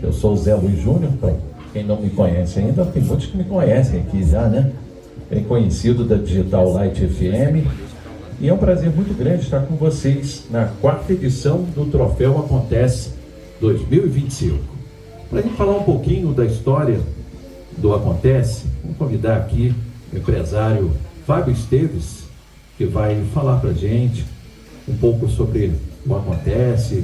Eu sou o Zé Luiz Júnior, para quem não me conhece ainda, tem muitos que me conhecem aqui já, né? Bem conhecido da Digital Light FM. E é um prazer muito grande estar com vocês na 4ª edição do Troféu Acontece 2025. Para a gente falar um pouquinho da história do Acontece, vamos convidar aqui o empresário Fábio Esteves, que vai falar para a gente um pouco sobre o Acontece,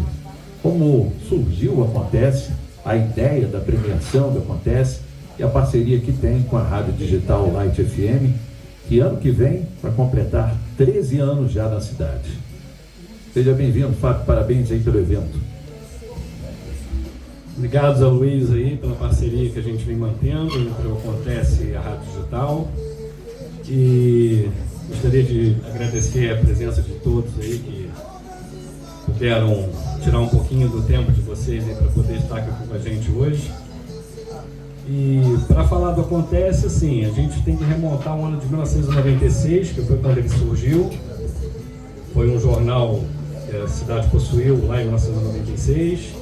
como surgiu o Acontece, a ideia da premiação do Acontece e a parceria que tem com a Rádio Digital Light FM, que ano que vem vai completar 13 anos já na cidade. Seja bem-vindo, Fábio, parabéns aí pelo evento. Obrigado, Zé Luiz, aí, pela parceria que a gente vem mantendo entre o Acontece e a Rádio Digital. E gostaria de agradecer a presença de todos aí que puderam tirar um pouquinho do tempo de vocês para poder estar aqui com a gente hoje. E para falar do Acontece, assim, a gente tem que remontar ao ano de 1996, que foi quando ele surgiu. Foi um jornal que a cidade possuiu lá em 1996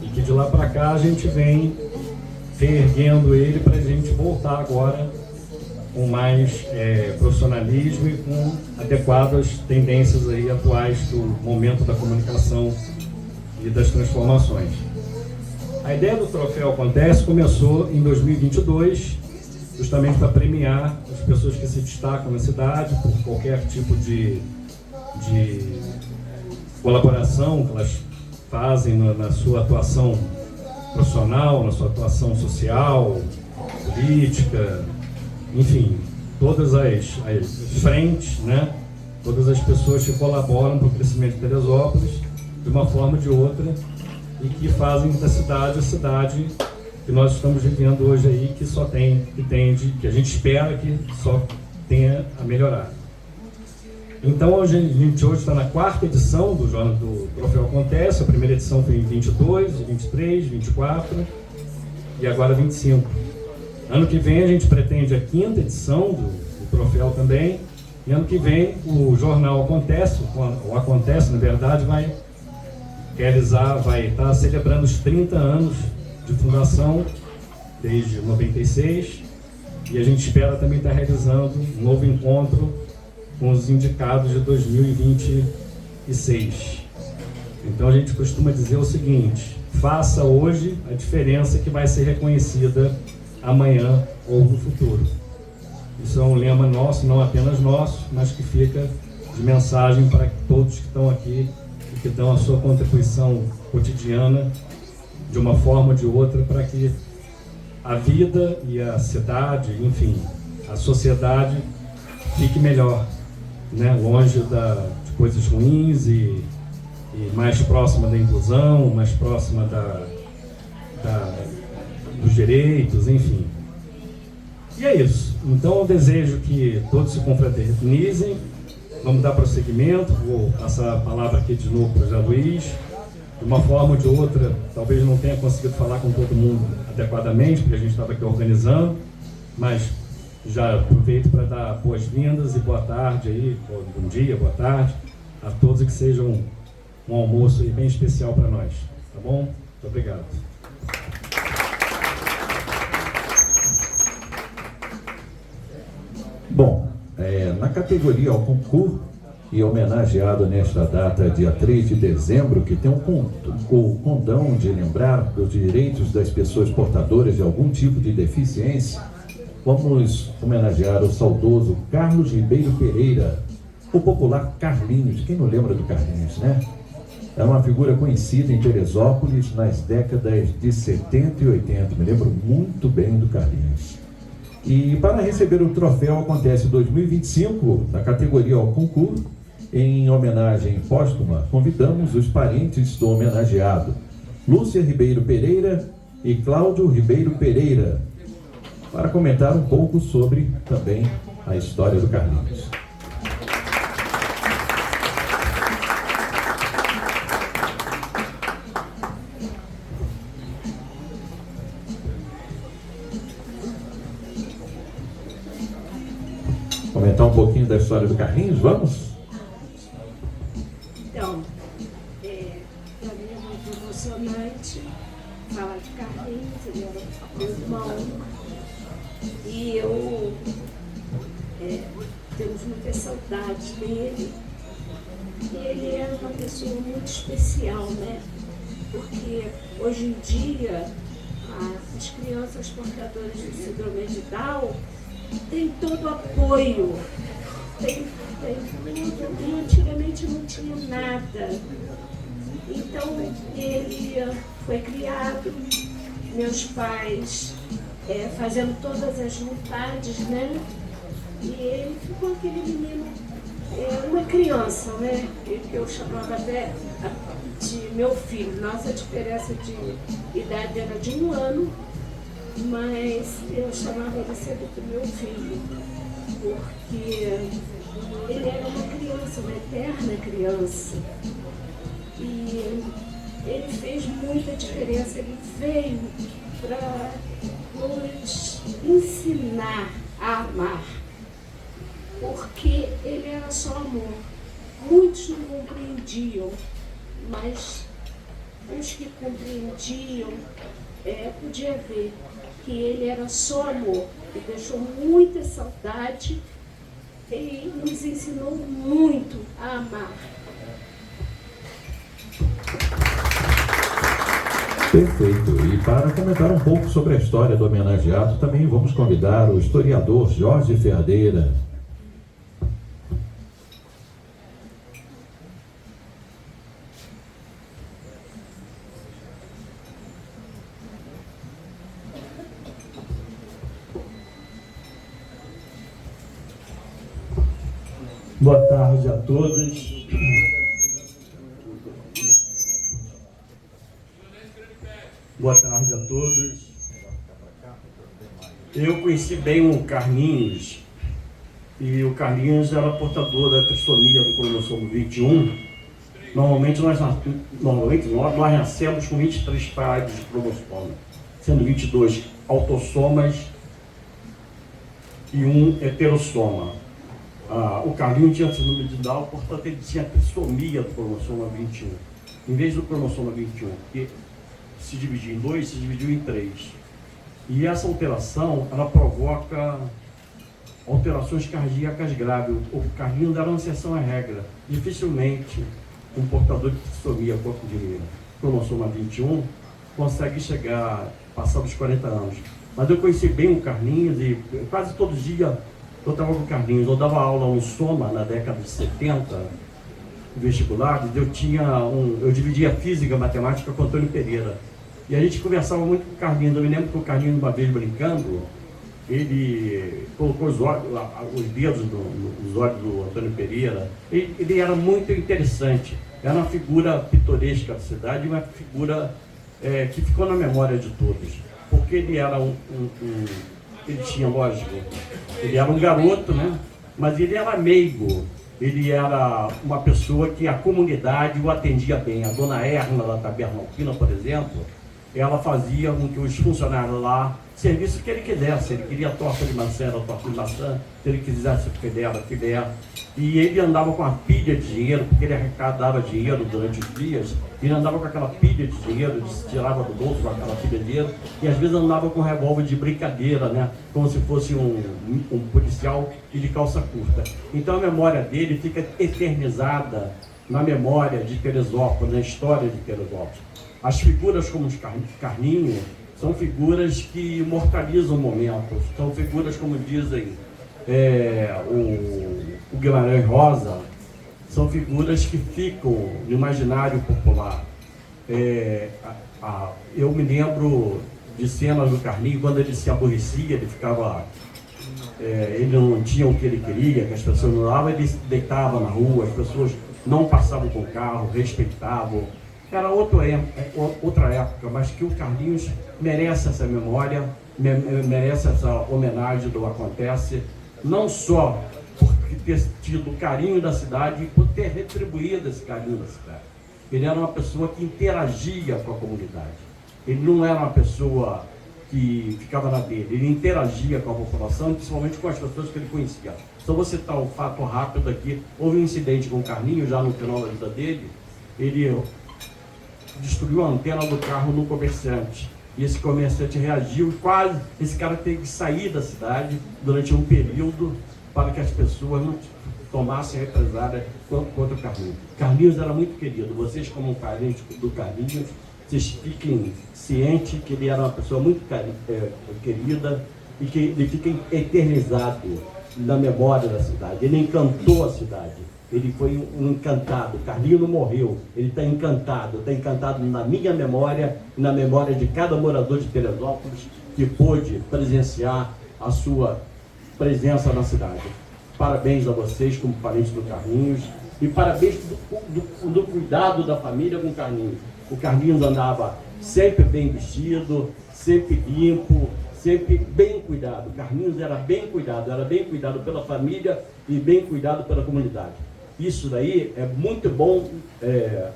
e que de lá para cá a gente vem reerguendo ele para a gente voltar agora com mais profissionalismo e com adequadas tendências aí atuais do momento da comunicação e das transformações. A ideia do Troféu Acontece começou em 2022, justamente para premiar as pessoas que se destacam na cidade por qualquer tipo de colaboração que elas fazem na sua atuação profissional, na sua atuação social, política, enfim, todas as frentes, né? Todas as pessoas que colaboram para o crescimento de Teresópolis, de uma forma ou de outra, e que fazem da cidade a cidade que nós estamos vivendo hoje aí, que só tem, que a gente espera que só tenha a melhorar. Então a gente hoje está na 4ª edição do Troféu Acontece. A primeira edição foi em 22, 23, 24 e agora 25. Ano que vem a gente pretende a 5ª edição do Troféu também, e ano que vem o jornal Acontece, o Acontece na verdade vai estar celebrando os 30 anos de fundação, desde 96, e a gente espera também estar realizando um novo encontro com os indicados de 2026. Então a gente costuma dizer o seguinte: faça hoje a diferença que vai ser reconhecida amanhã ou no futuro. Isso é um lema nosso, não apenas nosso, mas que fica de mensagem para todos que estão aqui e que dão a sua contribuição cotidiana de uma forma ou de outra para que a vida e a cidade, enfim, a sociedade fique melhor, né? Longe de coisas ruins e mais próxima da inclusão, mais próxima dos direitos, enfim. E é isso. Então eu desejo que todos se confraternizem. Vamos dar prosseguimento. Vou passar a palavra aqui de novo para o Zé Luiz. De uma forma ou de outra, talvez não tenha conseguido falar com todo mundo adequadamente, porque a gente estava aqui organizando, mas já aproveito para dar boas-vindas e boa tarde aí, bom dia, boa tarde a todos, e que sejam um almoço aí bem especial para nós, tá bom? Muito obrigado. Bom, na categoria ao concurso e homenageado nesta data, dia 3 de dezembro, que tem o condão de lembrar dos direitos das pessoas portadoras de algum tipo de deficiência, vamos homenagear o saudoso Carlos Ribeiro Pereira, o popular Carlinhos. Quem não lembra do Carlinhos, né? É uma figura conhecida em Teresópolis nas décadas de 70 e 80. Me lembro muito bem do Carlinhos. E para receber o Troféu Acontece 2025, na categoria ao concurso, em homenagem póstuma, convidamos os parentes do homenageado, Lúcia Ribeiro Pereira e Cláudio Ribeiro Pereira, para comentar um pouco sobre também a história do Carlinhos. Comentar um pouquinho da história do Carlinhos, vamos? Então, para mim é muito emocionante falar de Carlinhos, ele era meu irmão. E eu temos muitas saudades dele. E ele era uma pessoa muito especial, né? Porque hoje em dia as crianças portadoras de síndrome de Down têm todo o apoio, tem tudo, e antigamente não tinha nada. Então ele foi criado, meus pais fazendo todas as vontades, né? E ele ficou aquele menino, uma criança, né? Que eu chamava até de meu filho. Nossa diferença de idade era de 1 ano, mas eu chamava ele sempre de meu filho, porque ele era uma criança, uma eterna criança. E ele fez muita diferença, ele veio para nos ensinar a amar, porque ele era só amor. Muitos não compreendiam, mas os que compreendiam podia ver que ele era só amor, e deixou muita saudade e nos ensinou muito a amar. Perfeito. E para comentar um pouco sobre a história do homenageado, também vamos convidar o historiador Jorge Ferreira. Boa tarde a todos. Boa tarde a todos. Eu conheci bem o Carlinhos, e o Carlinhos era portador da trissomia do cromossomo 21. Normalmente nós nascemos com 23 pares de cromossomo, sendo 22 autossomas e 1 heterossoma. O Carlinhos tinha síndrome de Down, portanto ele tinha trissomia do cromossomo 21. Em vez do cromossomo 21, que se dividia em 2, se dividiu em 3. E essa alteração, ela provoca alterações cardíacas graves. O Carlinhos era uma exceção à regra. Dificilmente um portador de trissomia de cromossomo 21 consegue chegar, passar dos 40 anos. Mas eu conheci bem o Carlinhos e quase todo dia eu estava com o Carlinhos. Eu dava aula em Soma na década de 70, vestibular, eu dividia física e matemática com o Antônio Pereira. E a gente conversava muito com o Carlinhos. Eu me lembro que o Carlinhos, uma vez brincando, ele colocou os dedos nos olhos do Antônio Pereira. Ele era muito interessante. Era uma figura pitoresca da cidade, uma figura que ficou na memória de todos. Porque ele era ele tinha, lógico, ele era um garoto, né? Mas ele era meigo. Ele era uma pessoa que a comunidade o atendia bem. A dona Erna da Taberna Alpina, por exemplo, ela fazia com que os funcionários lá, serviço que ele quisesse. Ele queria torta de maçã, era torta de maçã. Se ele quisesse filé, era filé. E ele andava com uma pilha de dinheiro, porque ele arrecadava dinheiro durante os dias. Ele andava com aquela pilha de dinheiro, tirava do bolso com aquela pilha de dinheiro. E às vezes andava com um revólver de brincadeira, né? Como se fosse um policial e de calça curta. Então a memória dele fica eternizada na memória de Teresópolis, na história de Teresópolis. As figuras como os Carlinhos são figuras que imortalizam momentos. São figuras, como dizem o Guimarães Rosa, são figuras que ficam no imaginário popular. Eu me lembro de cenas do Carlinhos, quando ele se aborrecia, ele ficava... ele não tinha o que ele queria, que as pessoas não davam, ele se deitava na rua, as pessoas não passavam com o carro, respeitavam. Era outra época, mas que o Carlinhos merece essa memória, merece essa homenagem do Acontece, não só por ter tido o carinho da cidade e por ter retribuído esse carinho da cidade. Ele era uma pessoa que interagia com a comunidade. Ele não era uma pessoa que ficava na dele, ele interagia com a população, principalmente com as pessoas que ele conhecia. Só vou citar um fato rápido aqui. Houve um incidente com o Carlinhos já no final da vida dele. Ele destruiu a antena do carro no comerciante. E esse comerciante reagiu e quase esse cara teve que sair da cidade durante um período para que as pessoas não tomassem a represália contra o Carlinhos. Carlinhos era muito querido. Vocês, como parentes do Carlinhos, vocês fiquem cientes que ele era uma pessoa muito querida e que ele fica eternizado na memória da cidade. Ele encantou a cidade. Ele foi um encantado. Carlinhos não morreu. Ele está encantado na minha memória e na memória de cada morador de Teresópolis que pôde presenciar a sua presença na cidade. Parabéns a vocês como parentes do Carlinhos e parabéns do cuidado da família com o Carlinhos. O Carlinhos andava sempre bem vestido, sempre limpo, sempre bem cuidado. O Carlinhos era bem cuidado pela família e bem cuidado pela comunidade. Isso daí é muito bom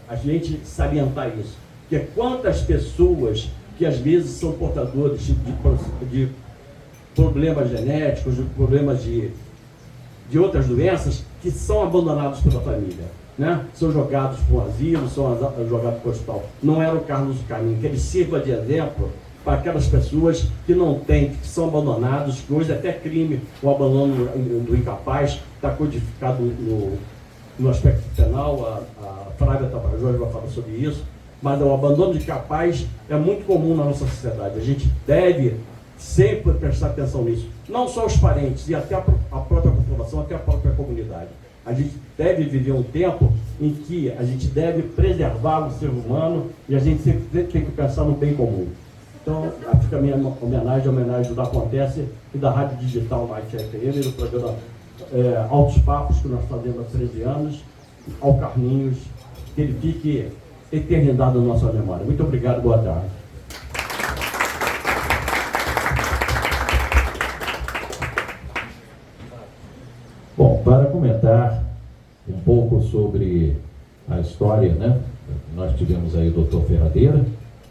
a gente salientar isso. Porque quantas pessoas que às vezes são portadores de problemas genéticos, de problemas de outras doenças, que são abandonados pela família, né? São jogados para o asilo, são jogados para o hospital. Não era o Carlos Carlinhos, que ele sirva de exemplo para aquelas pessoas que não têm, que são abandonados, que hoje é até crime o abandono do incapaz, está codificado no aspecto penal, a Flávia Tapajós vai falar sobre isso, mas o abandono de incapaz é muito comum na nossa sociedade. A gente deve sempre prestar atenção nisso, não só os parentes e até a própria população, até a própria comunidade. A gente deve viver um tempo em que a gente deve preservar o ser humano e a gente sempre tem que pensar no bem comum. Então, fica a minha homenagem do Acontece e da Rádio Digital Night FM e do programa Altos Papos, que nós fazemos há 13 anos, ao Carlinhos, que ele fique eternizado na nossa memória. Muito obrigado, boa tarde. Bom, para comentar um pouco sobre a história, né? Nós tivemos aí o Dr. Ferradeira,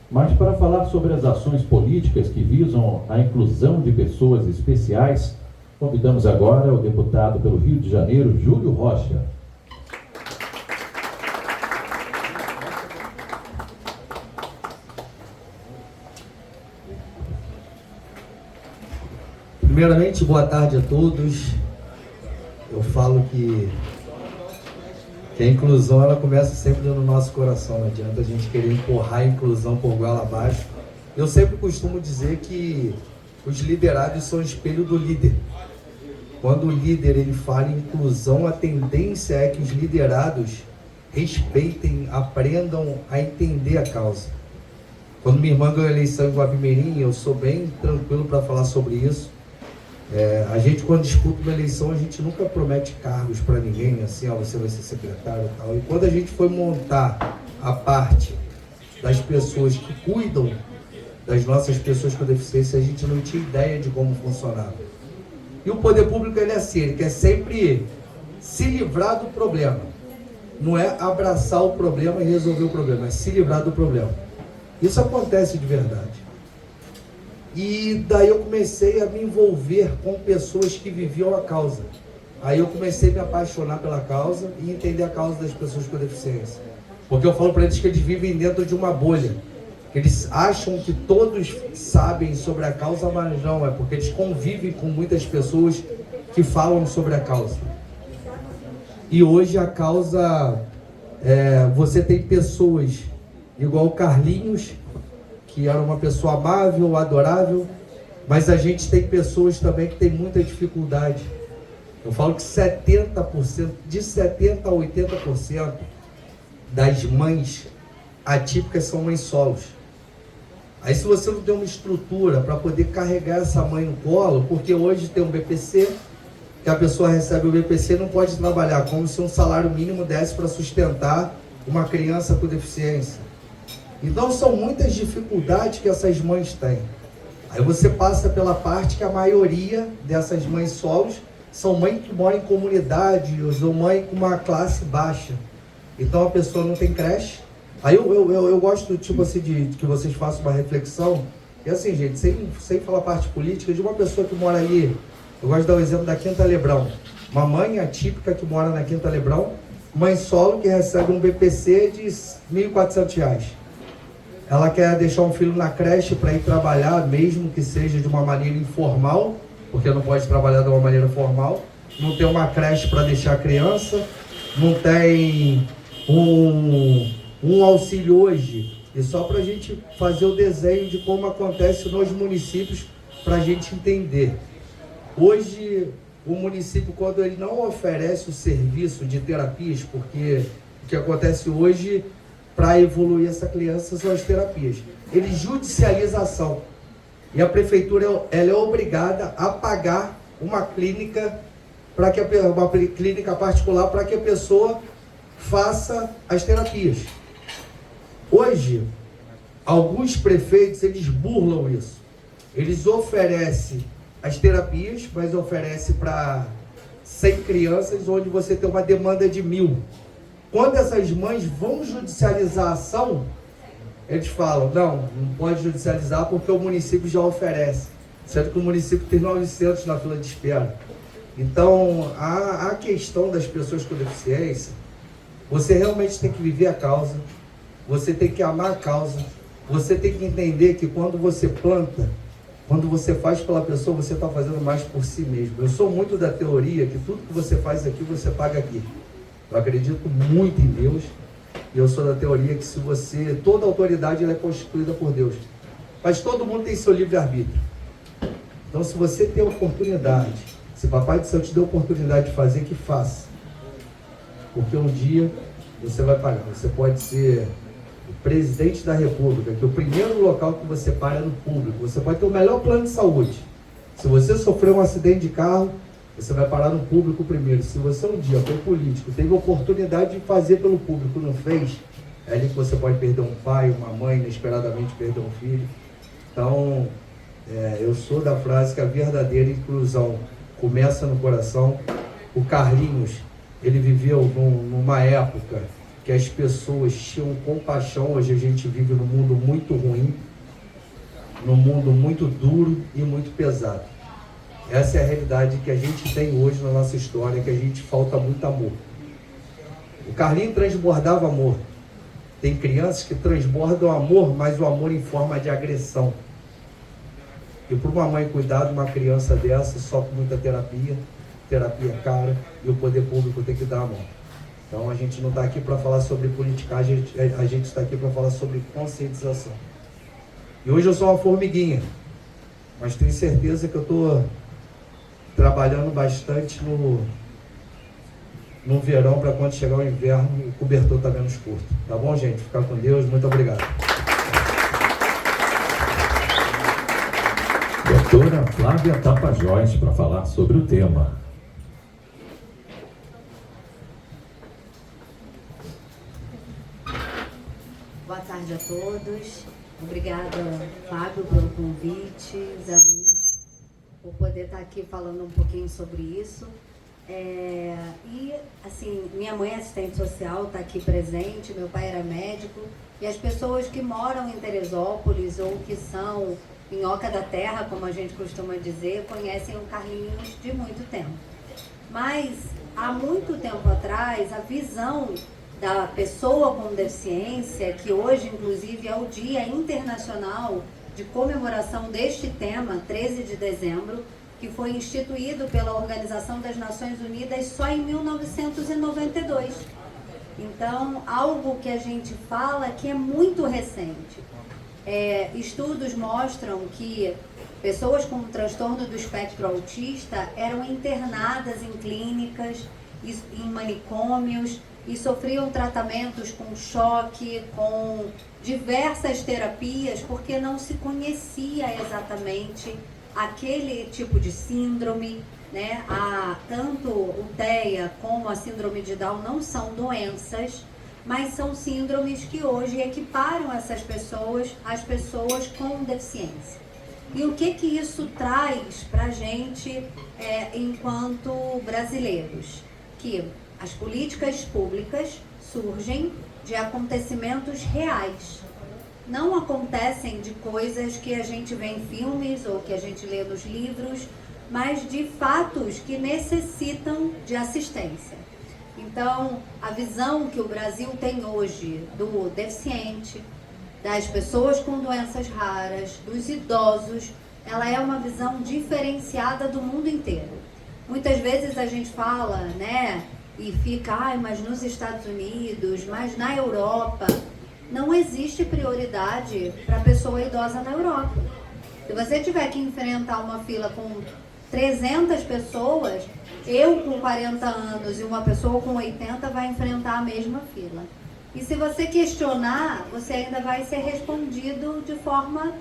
mas para falar sobre as ações políticas que visam a inclusão de pessoas especiais, convidamos agora o deputado pelo Rio de Janeiro, Júlio Rocha. Primeiramente, boa tarde a todos. Eu falo que a inclusão ela começa sempre no nosso coração, não adianta a gente querer empurrar a inclusão por goela abaixo. Eu sempre costumo dizer que os liderados são o espelho do líder. Quando o líder ele fala em inclusão, a tendência é que os liderados respeitem, aprendam a entender a causa. Quando minha irmã ganhou a eleição em Guapimirim, eu sou bem tranquilo para falar sobre isso. A gente, quando disputa uma eleição, a gente nunca promete cargos para ninguém, assim, você vai ser secretário e tal. E quando a gente foi montar a parte das pessoas que cuidam das nossas pessoas com deficiência, a gente não tinha ideia de como funcionava. E o poder público, ele é assim, ele quer sempre se livrar do problema. Não é abraçar o problema e resolver o problema, é se livrar do problema. Isso acontece de verdade. E daí eu comecei a me envolver com pessoas que viviam a causa. Aí eu comecei a me apaixonar pela causa e entender a causa das pessoas com deficiência. Porque eu falo para eles que eles vivem dentro de uma bolha. Eles acham que todos sabem sobre a causa, mas não, é porque eles convivem com muitas pessoas que falam sobre a causa. E hoje a causa, você tem pessoas igual o Carlinhos, que era uma pessoa amável, adorável, mas a gente tem pessoas também que tem muita dificuldade. Eu falo que 70%, de 70% a 80% das mães atípicas são mães solos. Aí se você não tem uma estrutura para poder carregar essa mãe no colo, porque hoje tem um BPC, que a pessoa recebe o BPC e não pode trabalhar, como se um salário mínimo desse para sustentar uma criança com deficiência. Então são muitas dificuldades que essas mães têm. Aí você passa pela parte que a maioria dessas mães solos são mães que moram em comunidade, ou mães com uma classe baixa. Então a pessoa não tem creche. Aí eu gosto, tipo assim, de que vocês façam uma reflexão. E assim, gente, sem falar parte política, de uma pessoa que mora ali, eu gosto de dar o exemplo da Quinta Lebrão. Uma mãe atípica que mora na Quinta Lebrão, mãe solo que recebe um BPC de R$ 1.400. ela quer deixar um filho na creche para ir trabalhar, mesmo que seja de uma maneira informal, porque não pode trabalhar de uma maneira formal, não tem uma creche para deixar a criança, não tem um auxílio hoje. E só para a gente fazer o desenho de como acontece nos municípios, para a gente entender. Hoje, o município, quando ele não oferece o serviço de terapias, porque o que acontece hoje, para evoluir essa criança, são as terapias. Ele judicializa a ação. E a prefeitura ela é obrigada a pagar uma clínica, uma clínica particular, para que a pessoa faça as terapias. Hoje, alguns prefeitos, eles burlam isso. Eles oferecem as terapias, mas oferecem para 100 crianças, onde você tem uma demanda de 1000. Quando essas mães vão judicializar a ação, eles falam, não pode judicializar porque o município já oferece. Sendo que o município tem 900 na fila de espera. Então, a questão das pessoas com deficiência, você realmente tem que viver a causa, você tem que amar a causa, você tem que entender que quando você planta, quando você faz pela pessoa, você está fazendo mais por si mesmo. Eu sou muito da teoria que tudo que você faz aqui, você paga aqui. Eu acredito muito em Deus, e eu sou da teoria que toda autoridade ela é constituída por Deus. Mas todo mundo tem seu livre-arbítrio. Então, se você tem oportunidade, se Papai do Céu te deu oportunidade de fazer, que faça. Porque um dia você vai pagar. Você pode ser o presidente da República, que o primeiro local que você para é no público. Você pode ter o melhor plano de saúde. Se você sofreu um acidente de carro, você vai parar no público primeiro. Se você um dia foi político, teve a oportunidade de fazer pelo público, não fez, é ali que você pode perder um pai, uma mãe, inesperadamente perder um filho. Então, eu sou da frase que a verdadeira inclusão começa no coração. O Carlinhos, ele viveu numa época que as pessoas tinham compaixão. Hoje a gente vive num mundo muito ruim, num mundo muito duro e muito pesado. Essa é a realidade que a gente tem hoje na nossa história, que a gente falta muito amor. O Carlinhos transbordava amor. Tem crianças que transbordam amor, mas o amor em forma de agressão. E para uma mãe cuidar de uma criança dessa, só com muita terapia cara, e o poder público tem que dar a mão. Então a gente não está aqui para falar sobre politicagem, a gente está aqui para falar sobre conscientização. E hoje eu sou uma formiguinha, mas tenho certeza que eu estou trabalhando bastante no verão, para quando chegar o inverno o cobertor está menos curto. Tá bom, gente? Ficar com Deus, muito obrigado. Doutora Flávia Tapajós, para falar sobre o tema. Boa tarde a todos. Obrigada, Fábio, pelo convite, Zé Luiz, por poder estar aqui falando um pouquinho sobre isso. E, assim, minha mãe é assistente social, está aqui presente, meu pai era médico, e as pessoas que moram em Teresópolis ou que são Minhoca da Terra, como a gente costuma dizer, conhecem o Carlinhos de muito tempo. Mas, há muito tempo atrás, a visão da pessoa com deficiência, que hoje, inclusive, é o Dia Internacional de comemoração deste tema, 13 de dezembro, que foi instituído pela Organização das Nações Unidas só em 1992. Então, algo que a gente fala que é muito recente. Estudos mostram que pessoas com transtorno do espectro autista eram internadas em clínicas, em manicômios, e sofriam tratamentos com choque, com diversas terapias, porque não se conhecia exatamente aquele tipo de síndrome, né? Tanto o TEA como a síndrome de Down não são doenças, mas são síndromes que hoje equiparam essas pessoas às pessoas com deficiência. E o que isso traz para a gente enquanto brasileiros? Que as políticas públicas surgem de acontecimentos reais. Não acontecem de coisas que a gente vê em filmes ou que a gente lê nos livros, mas de fatos que necessitam de assistência. Então, a visão que o Brasil tem hoje do deficiente, das pessoas com doenças raras, dos idosos, ela é uma visão diferenciada do mundo inteiro. Muitas vezes a gente fala, né, e fica, mas nos Estados Unidos, mas na Europa, não existe prioridade para pessoa idosa na Europa. Se você tiver que enfrentar uma fila com 300 pessoas, eu com 40 anos e uma pessoa com 80 vai enfrentar a mesma fila. E se você questionar, você ainda vai ser respondido de forma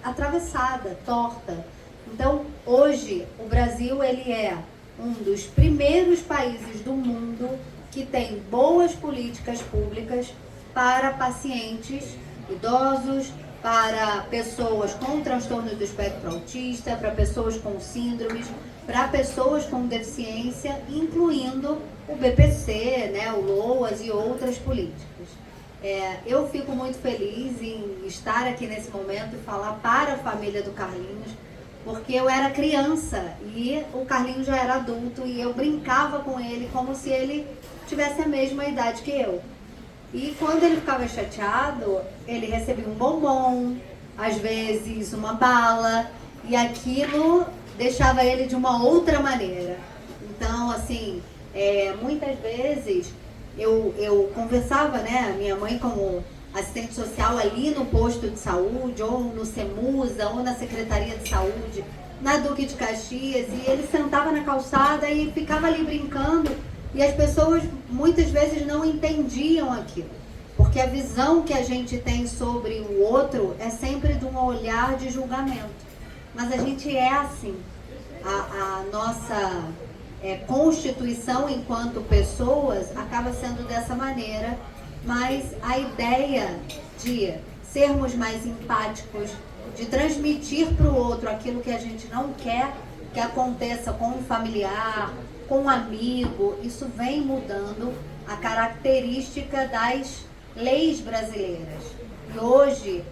atravessada, torta. Então, hoje, o Brasil ele é um dos primeiros países do mundo que tem boas políticas públicas para pacientes idosos, para pessoas com transtorno do espectro autista, para pessoas com síndromes, para pessoas com deficiência, incluindo o BPC, né, o LOAS e outras políticas. Eu fico muito feliz em estar aqui nesse momento e falar para a família do Carlinhos, porque eu era criança e o Carlinhos já era adulto e eu brincava com ele como se ele tivesse a mesma idade que eu. E quando ele ficava chateado, ele recebia um bombom, às vezes uma bala, e aquilo deixava ele de uma outra maneira. Então, assim, muitas vezes eu conversava, né, minha mãe como assistente social ali no posto de saúde, ou no Semusa, ou na Secretaria de Saúde, na Duque de Caxias, e ele sentava na calçada e ficava ali brincando, e as pessoas muitas vezes não entendiam aquilo, porque a visão que a gente tem sobre o outro é sempre de um olhar de julgamento. Mas a gente é assim. A nossa constituição enquanto pessoas acaba sendo dessa maneira, mas a ideia de sermos mais empáticos, de transmitir para o outro aquilo que a gente não quer que aconteça com um familiar, com um amigo, isso vem mudando a característica das leis brasileiras. E hoje,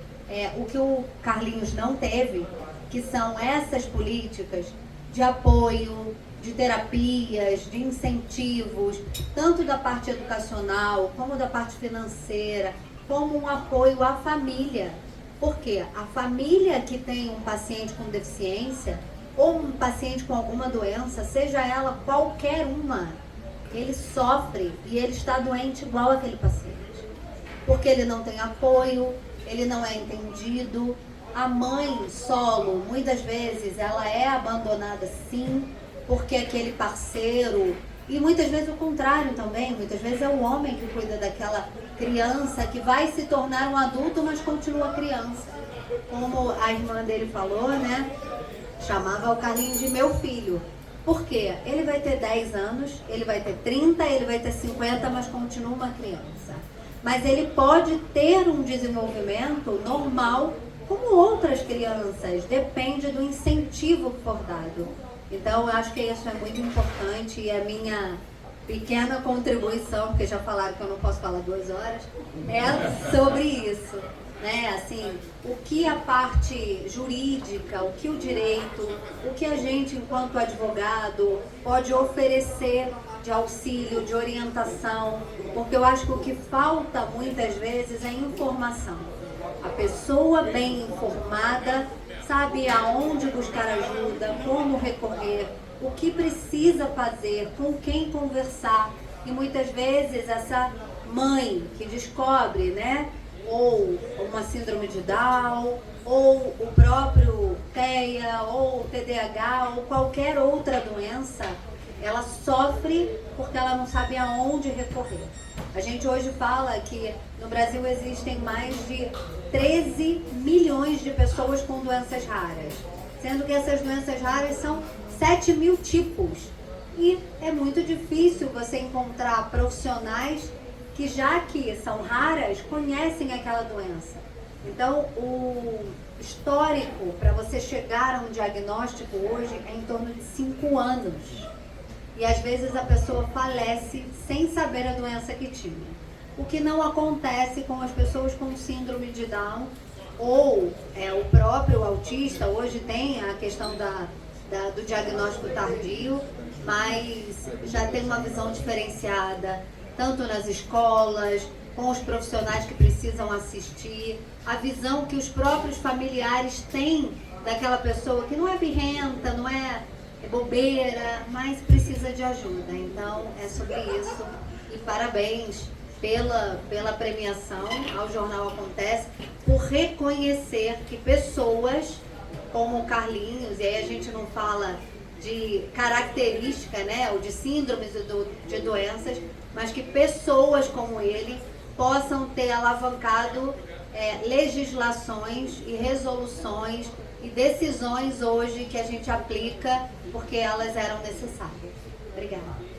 o que o Carlinhos não teve, que são essas políticas de apoio, de terapias, de incentivos, tanto da parte educacional, como da parte financeira, como um apoio à família. Porque a família que tem um paciente com deficiência, ou um paciente com alguma doença, seja ela qualquer uma, ele sofre e ele está doente igual aquele paciente. Porque ele não tem apoio, ele não é entendido. A mãe solo, muitas vezes, ela é abandonada sim, porque aquele parceiro, e muitas vezes o contrário também, muitas vezes é o homem que cuida daquela criança que vai se tornar um adulto, mas continua criança. Como a irmã dele falou, né? Chamava o Carlinhos de meu filho. Por quê? Ele vai ter 10 anos, ele vai ter 30, ele vai ter 50, mas continua uma criança. Mas ele pode ter um desenvolvimento normal, como outras crianças, depende do incentivo que for dado. Então, eu acho que isso é muito importante e a minha pequena contribuição, porque já falaram que eu não posso falar 2 horas, é sobre isso, né? Assim, o que a parte jurídica, o que o direito, o que a gente, enquanto advogado, pode oferecer de auxílio, de orientação, porque eu acho que o que falta muitas vezes é informação. A pessoa bem informada sabe aonde buscar ajuda, como recorrer, o que precisa fazer, com quem conversar. E muitas vezes essa mãe que descobre, né, ou uma síndrome de Down, ou o próprio TEA, ou TDAH, ou qualquer outra doença, ela sofre porque ela não sabe aonde recorrer. A gente hoje fala que no Brasil existem mais de 13 milhões de pessoas com doenças raras, sendo que essas doenças raras são 7 mil tipos. E é muito difícil você encontrar profissionais que, já que são raras, conhecem aquela doença. Então, o histórico para você chegar a um diagnóstico hoje é em torno de 5 anos. E às vezes a pessoa falece sem saber a doença que tinha. O que não acontece com as pessoas com síndrome de Down ou o próprio autista. Hoje tem a questão do diagnóstico tardio, mas já tem uma visão diferenciada. tanto nas escolas, com os profissionais que precisam assistir, a visão que os próprios familiares têm daquela pessoa que não é birrenta, não é bobeira, mas precisa de ajuda. Então, é sobre isso. E parabéns pela premiação ao Jornal Acontece, por reconhecer que pessoas como o Carlinhos, e aí a gente não fala de característica, né, ou de síndromes de doenças, mas que pessoas como ele possam ter alavancado legislações e resoluções e decisões hoje que a gente aplica porque elas eram necessárias. Obrigada.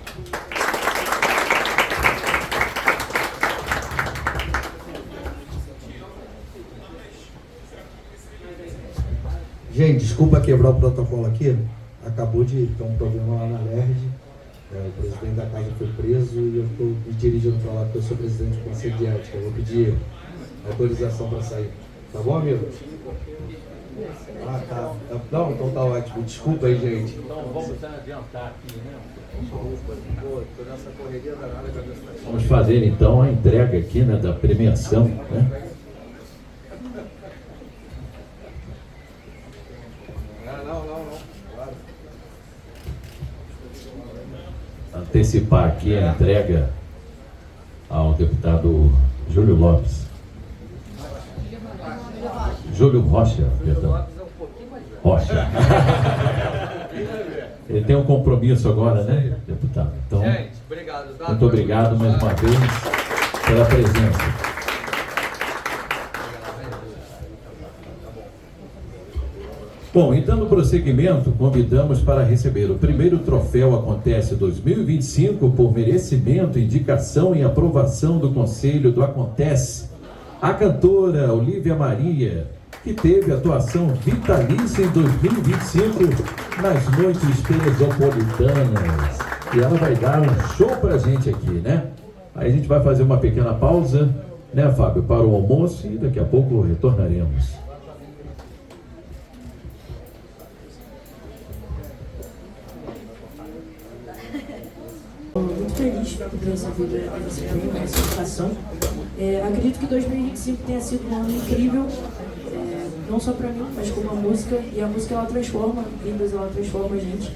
Gente, desculpa quebrar o protocolo aqui. Acabou de ter um problema lá na LERJ. O presidente da casa foi preso e eu estou me dirigindo para lá porque eu sou presidente do Conselho de Ética. Eu vou pedir autorização para sair. Tá bom, amigo? Ah, tá. Não, então tá ótimo. Desculpa aí, gente. Então vamos adiantar aqui, né? Desculpa, tô nessa correria danada. Vamos fazer então a entrega aqui, né, da premiação, né? Não. Claro. Antecipar aqui a entrega ao deputado Júlio Lopes. Júlio Rocha, perdão. Rocha. Ele tem um compromisso agora, né, deputado? Então, gente, obrigado. muito obrigado mais uma vez pela presença. Bom, e dando prosseguimento, convidamos para receber o primeiro troféu Acontece 2025 por merecimento, indicação e aprovação do Conselho do Acontece, a cantora Olívia Maria, que teve atuação vitalícia em 2025 nas noites teresopolitanas. E ela vai dar um show pra gente aqui, né? Aí a gente vai fazer uma pequena pausa, né, Fábio, para o almoço e daqui a pouco retornaremos. Muito feliz por ter recebido esse prêmio, essa indicação. Acredito que 2025 tenha sido um ano incrível, não só para mim, mas como a música. E a música, ela transforma vidas, ela transforma a gente.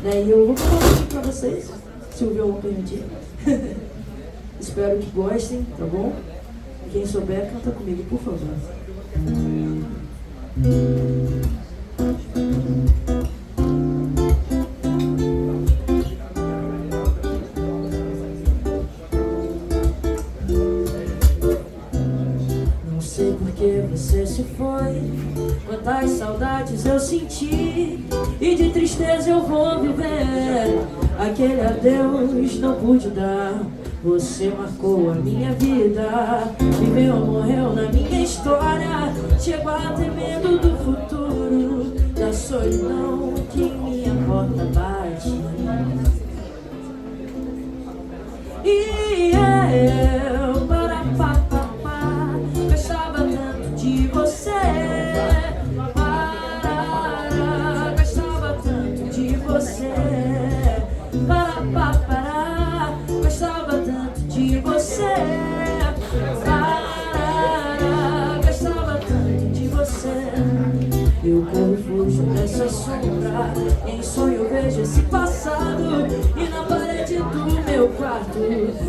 E eu vou cantar um pouquinho para vocês, se o violão permitir. Espero que gostem, tá bom? Quem souber, canta comigo, por favor. Você se foi, quantas saudades eu senti, e de tristeza eu vou viver. Aquele adeus não pude dar, você marcou a minha vida, viveu ou morreu na minha história. Chego a ter medo do futuro, da solidão que em minha porta bate. E eu, para papapá, gostava tanto de você. Para, gostava tanto de você. Para papá, gostava tanto de você. Para, gostava tanto de você. Eu corro, fujo dessa sombra, em sonho vejo esse passado, e na parede do meu quarto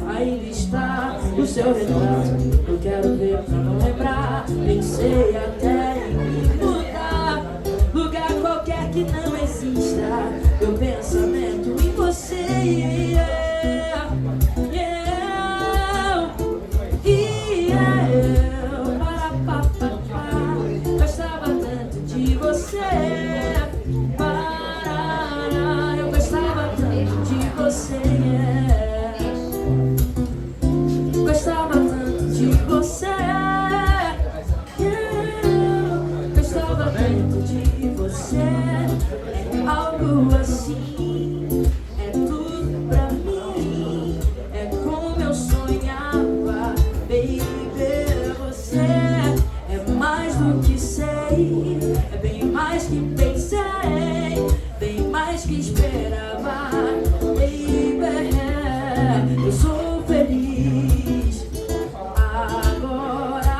ainda está o seu retrato. Eu quero ver pra não lembrar, pensei até em me mudar, lugar qualquer que não exista, meu pensamento em você. Para papapá, gostava tanto de você. Para, eu gostava tanto de você. Gostava tanto de você. feliz agora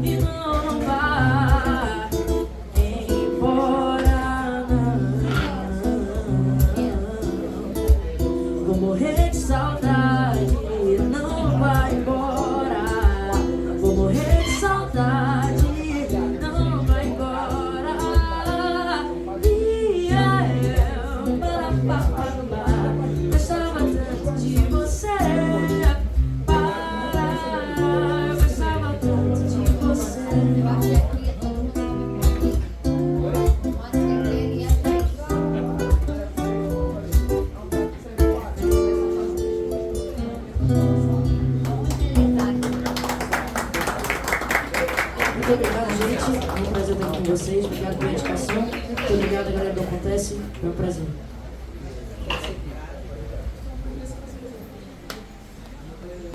e não vai embora, não. Vou morrer de saudade, não vai embora. Vou morrer de saudade, não vai embora. E eu, gostava tanto de você. Gostava tanto de você. Muito obrigado, gente. É um prazer estar aqui com vocês. Obrigado pela dedicação. Muito obrigado, galera do Acontece. Foi um prazer.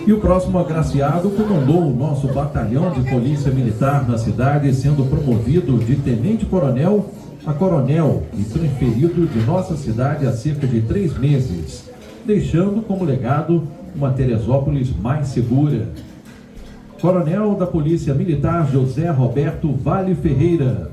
E o próximo agraciado comandou o nosso batalhão de polícia militar na cidade, sendo promovido de tenente-coronel a coronel e transferido de nossa cidade há cerca de 3 meses, deixando como legado uma Teresópolis mais segura. Coronel da Polícia Militar José Roberto Vale Ferreira.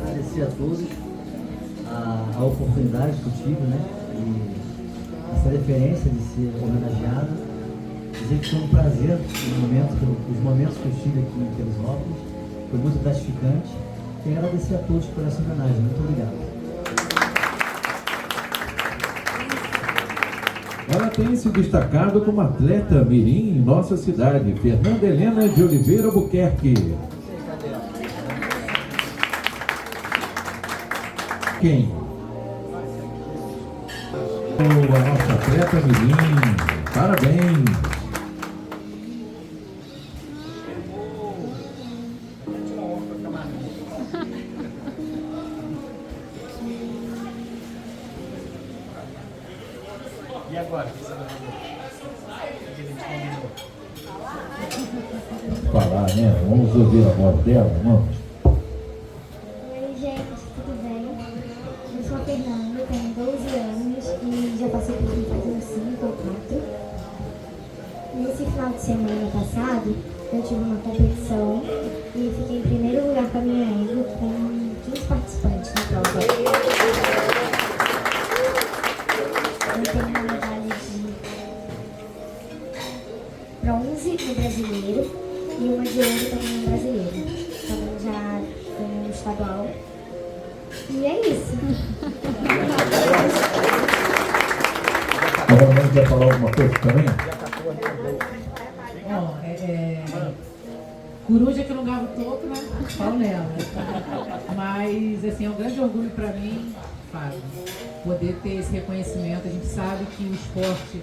Agradecer a todos a oportunidade que eu tive, né? E essa referência de ser homenageado. Dizer que foi um prazer os momentos que eu estive aqui em Teresópolis. Foi muito gratificante. E agradecer a todos por essa homenagem. Muito obrigado. Ela tem se destacado como atleta mirim em nossa cidade, Fernanda Helena de Oliveira Buquerque. Quem? A nossa atleta mirim. Parabéns! E agora? Falar, né? Vamos ouvir a voz dela, vamos. Oi, gente, tudo bem? Eu sou a Fernanda, tenho 12 anos e já passei por aqui faz uns 5 ou 4. Nesse final de semana passado, eu tive uma competição e fiquei em primeiro lugar com a minha égua, com 15 participantes na prova. Eu tenho uma medalha de bronze no brasileiro e uma de ouro também no brasileiro. Então já ganhei no estadual. E é isso. A mamãe quer falar alguma coisa também? Bom, coruja que não gava o topo, né? Falo nela. Mas, assim, é um grande orgulho para mim, Fábio, poder ter esse reconhecimento. A gente sabe que o esporte,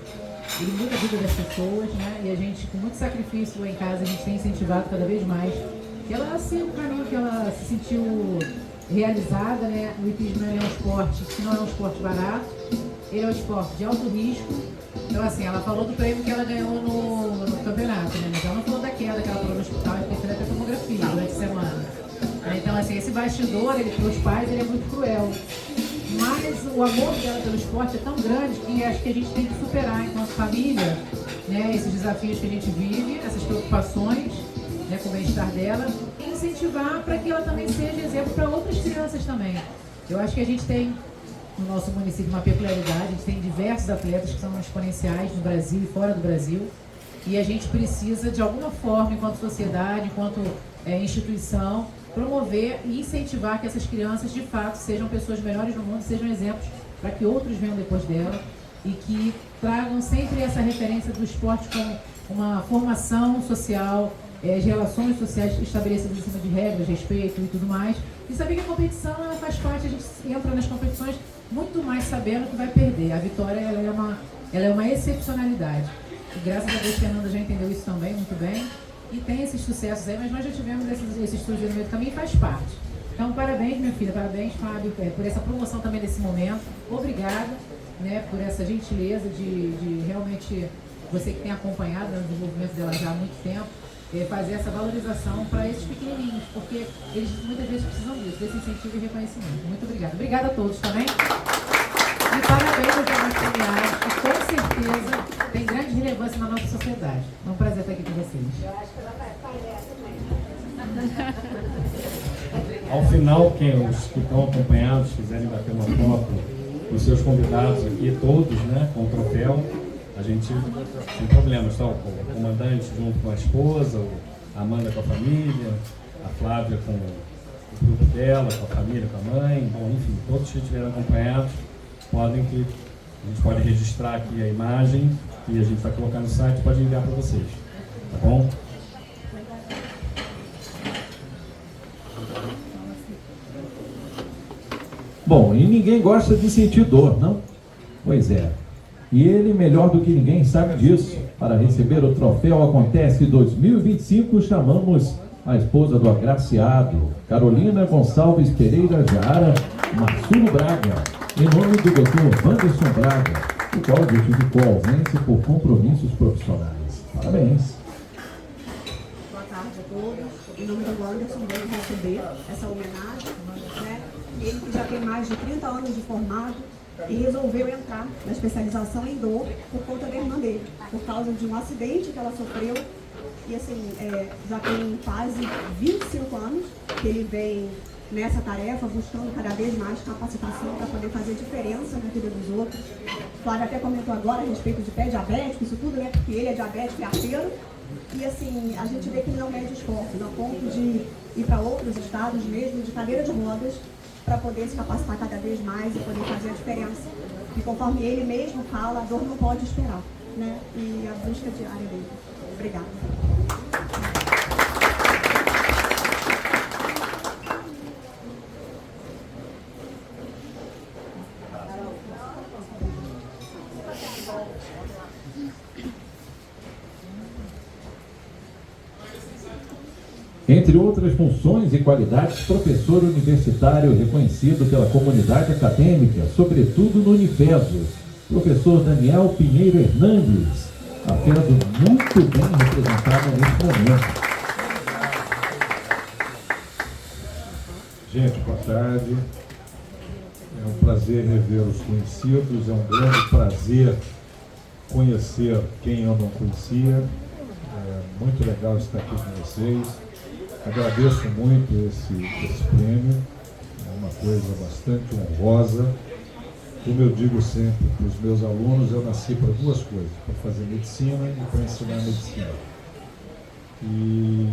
ele muda a vida das pessoas, né? E a gente, com muito sacrifício lá em casa, a gente tem incentivado cada vez mais que ela siga o caminho que ela se sentiu realizada, né? O hipismo é um esporte que não é um esporte barato, ele é um esporte de alto risco. Então, assim, ela falou do prêmio que ela ganhou no campeonato, né? Mas ela não falou da queda que ela falou no hospital, e fez até tomografia durante a semana. Então, assim, esse bastidor, ele, para os pais, ele é muito cruel. Mas o amor dela pelo esporte é tão grande que acho que a gente tem que superar enquanto família, né? Esses desafios que a gente vive, essas preocupações, né, com o bem-estar dela, e incentivar para que ela também seja exemplo para outras crianças também. Eu acho que a gente tem no nosso município uma peculiaridade, a gente tem diversos atletas que são exponenciais no Brasil e fora do Brasil, e a gente precisa, de alguma forma, enquanto sociedade, enquanto instituição, promover e incentivar que essas crianças, de fato, sejam pessoas melhores no mundo, sejam exemplos para que outros venham depois dela e que tragam sempre essa referência do esporte como uma formação social, as relações sociais estabelecidas em cima de regras, respeito e tudo mais. E saber que a competição, ela faz parte, a gente entra nas competições muito mais sabendo que vai perder. A vitória, ela é uma excepcionalidade. E graças a Deus, a Fernanda já entendeu isso também muito bem. E tem esses sucessos aí, mas nós já tivemos esses estudos no meio do caminho e faz parte. Então, parabéns, minha filha, parabéns, Fábio, por essa promoção também nesse momento. Obrigada, né, por essa gentileza de realmente, você que tem acompanhado o desenvolvimento dela já há muito tempo, fazer essa valorização para esses pequenininhos, porque eles muitas vezes precisam disso, desse incentivo e reconhecimento. Muito obrigada. Obrigada a todos também. E parabéns aos demais premiados, que com certeza tem grande relevância na nossa sociedade. É um prazer estar aqui com vocês. Eu acho que ela vai também. Ao final, os que estão acompanhados quiserem bater uma foto com os seus convidados aqui, todos, né, com o troféu, a gente, sem problemas, tá? O comandante junto com a esposa, a Amanda com a família, a Flávia com o grupo dela, com a família, com a mãe, bom, enfim, todos que estiverem acompanhados, a gente pode registrar aqui a imagem e a gente vai colocar no site e pode enviar para vocês, tá bom? Bom, e ninguém gosta de sentir dor, não? Pois é. E ele, melhor do que ninguém, sabe disso. Para receber o troféu Acontece 2025, chamamos a esposa do agraciado, Carolina Gonçalves Pereira Jara Marçulo Braga, em nome do Dr. Wanderson Braga, o qual justificou a ausência por compromissos profissionais. Parabéns. Boa tarde a todos. Em nome do Wanderson, veio receber essa homenagem, né? Ele que já tem mais de 30 anos de formado e resolveu entrar na especialização em dor por conta da irmã dele, por causa de um acidente que ela sofreu. E assim, já tem quase 25 anos que ele vem nessa tarefa, buscando cada vez mais capacitação para poder fazer diferença na vida dos outros. O Flávio até comentou agora a respeito de pé diabético, isso tudo, né? Porque ele é diabético e arteiro. E assim, a gente vê que ele não mede esforços, a ponto de ir para outros estados mesmo, de cadeira de rodas, para poder se capacitar cada vez mais e poder fazer a diferença. E conforme ele mesmo fala, a dor não pode esperar, né? E a busca diária dele. Obrigada. Entre outras funções e qualidades, professor universitário reconhecido pela comunidade acadêmica, sobretudo no Unifeso, professor Daniel Pinheiro Hernandes, a feira muito bem representada neste momento. Gente, boa tarde. É um prazer rever os conhecidos, é um grande prazer conhecer quem eu não conhecia. É muito legal estar aqui com vocês. Agradeço muito esse prêmio, é uma coisa bastante honrosa. Como eu digo sempre para os meus alunos, eu nasci para duas coisas, para fazer medicina e para ensinar medicina. E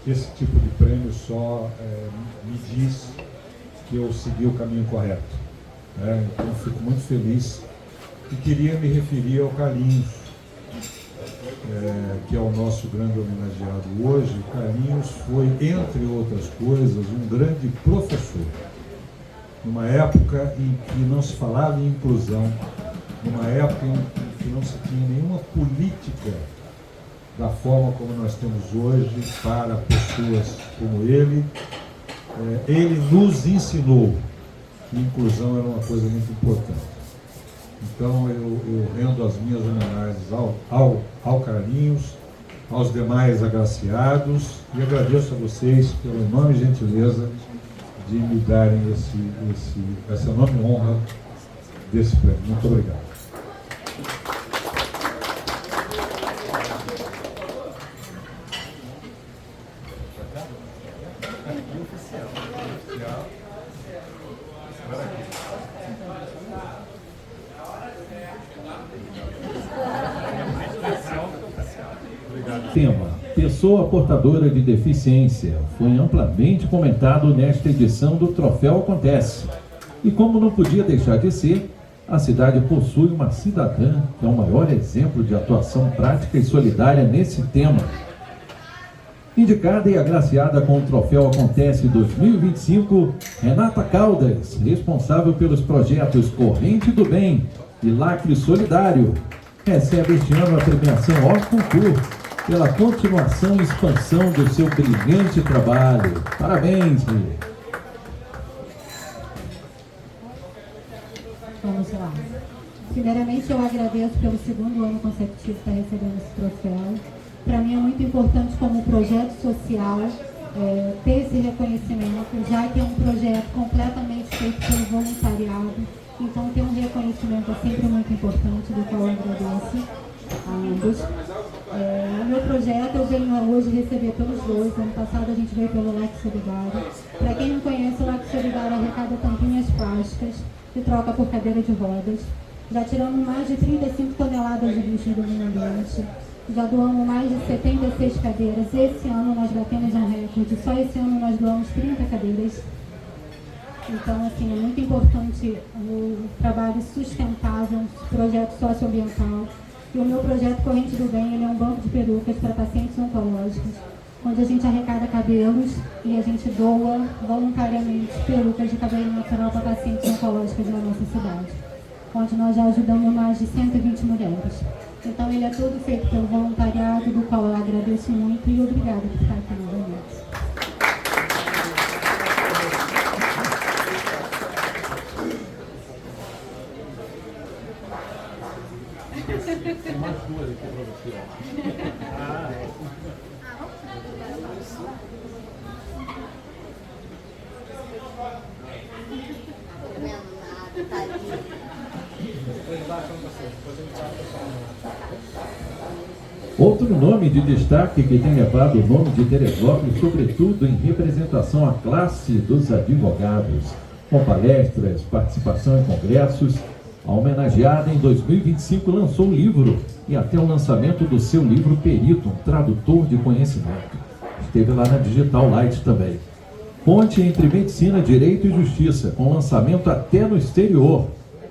esse tipo de prêmio só me diz que eu segui o caminho correto. Né? Então eu fico muito feliz e queria me referir ao Carlinhos, que é o nosso grande homenageado hoje. O Carlinhos foi, entre outras coisas, um grande professor. Numa época em que não se falava em inclusão, numa época em que não se tinha nenhuma política da forma como nós temos hoje para pessoas como ele, ele nos ensinou que inclusão era uma coisa muito importante. Então eu rendo as minhas homenagens ao Carlinhos, aos demais agraciados, e agradeço a vocês pela enorme gentileza de me darem essa enorme honra desse prêmio. Muito obrigado. Tema: pessoa portadora de deficiência, foi amplamente comentado nesta edição do Troféu Acontece. E como não podia deixar de ser, a cidade possui uma cidadã que é o maior exemplo de atuação prática e solidária nesse tema. Indicada e agraciada com o Troféu Acontece 2025, Renata Caldas, responsável pelos projetos Corrente do Bem e Lacre Solidário, recebe este ano a premiação Orcultur pela continuação e expansão do seu brilhante trabalho. Parabéns, Rê. Vamos lá. Primeiramente, eu agradeço pelo segundo ano consecutivo estar recebendo esse troféu. Para mim é muito importante como projeto social ter esse reconhecimento, já que é um projeto completamente feito pelo voluntariado. Então, ter um reconhecimento é sempre muito importante, do qual eu agradeço a ambos. O meu projeto eu venho hoje receber pelos dois. Ano passado a gente veio pelo Leque Solidário. Para quem não conhece, o Leque Solidário arrecada tampinhas plásticas que troca por cadeira de rodas. Já tiramos mais de 35 toneladas de lixo do meio ambiente. Já doamos mais de 76 cadeiras. Esse ano nós batemos um recorde. Só esse ano nós doamos 30 cadeiras. Então, assim, é muito importante o trabalho sustentável, o projeto socioambiental. E o meu projeto Corrente do Bem, ele é um banco de perucas para pacientes oncológicos, onde a gente arrecada cabelos e a gente doa voluntariamente perucas de cabelo natural para pacientes oncológicos na nossa cidade, onde nós já ajudamos mais de 120 mulheres. Então, ele é todo feito pelo voluntariado, do qual eu agradeço muito e obrigada por estar aqui novamente. Tem mais duas aqui para você. Outro nome de destaque que tem levado o nome de Teresópolis, sobretudo em representação à classe dos advogados, com palestras, participação em congressos. A homenageada em 2025 lançou um livro e até o lançamento do seu livro Perito, um tradutor de conhecimento. Esteve lá na Digital Light também. Ponte entre medicina, direito e justiça, com lançamento até no exterior,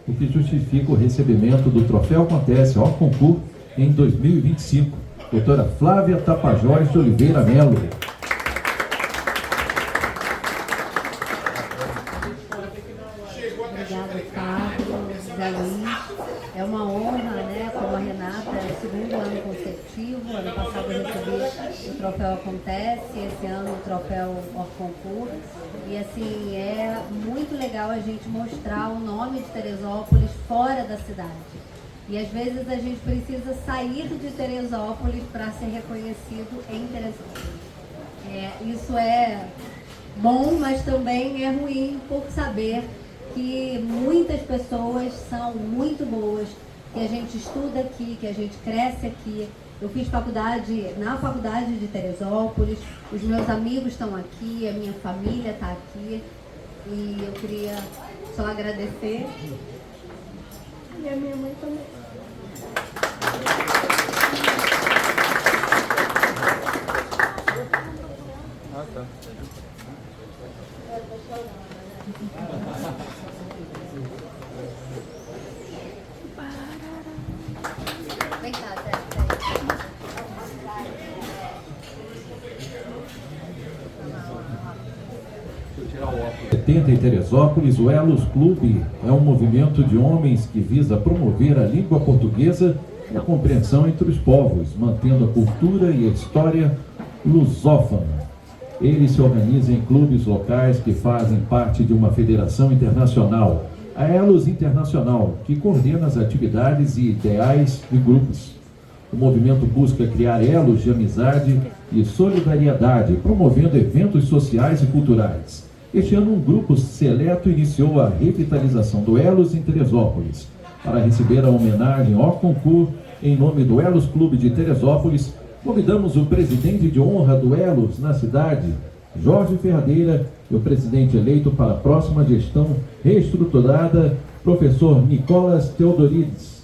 o que justifica o recebimento do Troféu Acontece ao concurso em 2025. Doutora Flávia Tapajós de Oliveira Melo. Obrigada, Fábio, Zé Luiz. É uma honra, né, como a Renata, é o segundo ano consecutivo. Ano passado eu recebi o Troféu Acontece, esse ano o Troféu Concurso. E assim, é muito legal a gente mostrar o nome de Teresópolis fora da cidade. E às vezes a gente precisa sair de Teresópolis para ser reconhecido em Teresópolis. Isso é bom, mas também é ruim por saber que muitas pessoas são muito boas, que a gente estuda aqui, que a gente cresce aqui. Eu fiz faculdade na faculdade de Teresópolis, os meus amigos estão aqui, a minha família está aqui. E eu queria só agradecer. E a minha mãe também. Ah, tá. Vem cá, Zé. 70 em Teresópolis, o Elos Clube é um movimento de homens que visa promover a língua portuguesa e a compreensão entre os povos, mantendo a cultura e a história lusófona. Eles se organizam em clubes locais que fazem parte de uma federação internacional, a Elos Internacional, que coordena as atividades e ideais de grupos. O movimento busca criar elos de amizade e solidariedade, promovendo eventos sociais e culturais. Este ano, um grupo seleto iniciou a revitalização do Elos em Teresópolis. Para receber a homenagem ao concurso, em nome do Elos Clube de Teresópolis, convidamos o presidente de honra do Elos na cidade, Jorge Ferradeira, e o presidente eleito para a próxima gestão reestruturada, professor Nicolas Teodorides.